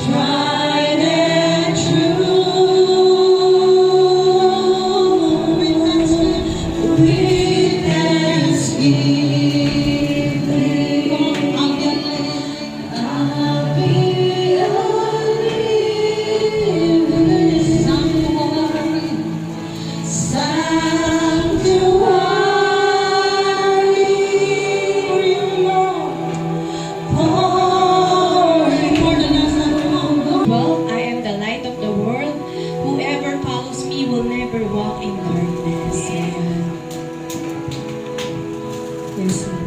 tried and true. With thanksgiving, I'll be a living sanctuary for you, Lord. Well, I am the light of the world. Whoever follows me will never walk in darkness. Yes, Lord.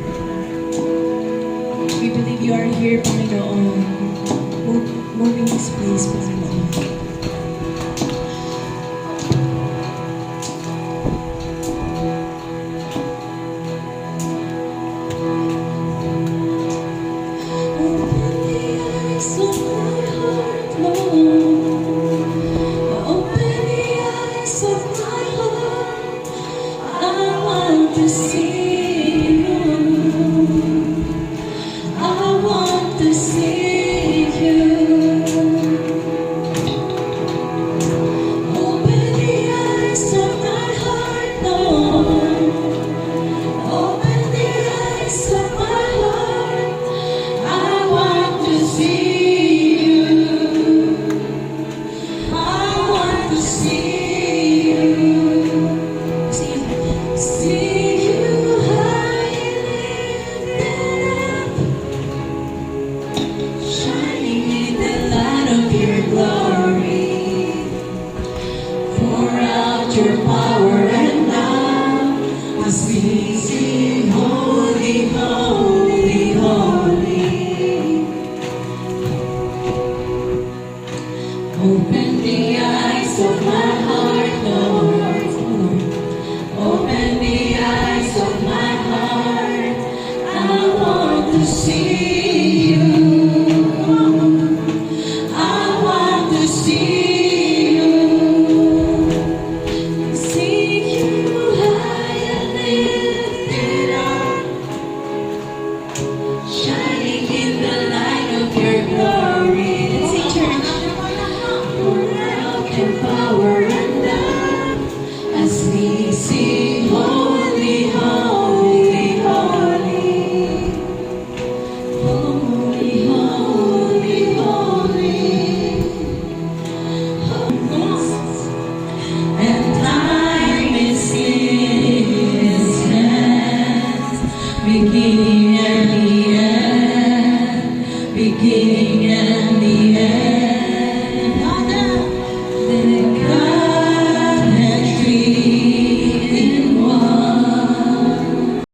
We believe you are here, Panginoon. Move in this place, Panginoon. To see you, I want to see you. Open the eyes of my heart, Lord. Open the eyes of my heart. I want to see you. I want to see you. See you high and lifted up, shining in the light of your glory. Pour out your power and love as we sing, holy, holy, holy. Open the eyes of my heart, Lord. Open the eyes of my heart. I want to see you. I want to see you. See you high and lifted up, shining in the light of your glory. Sing, church. Pour out your power and love as we sing, holy, holy, holy. Holy, holy, holy. And time is in His hands, beginning and the end, beginning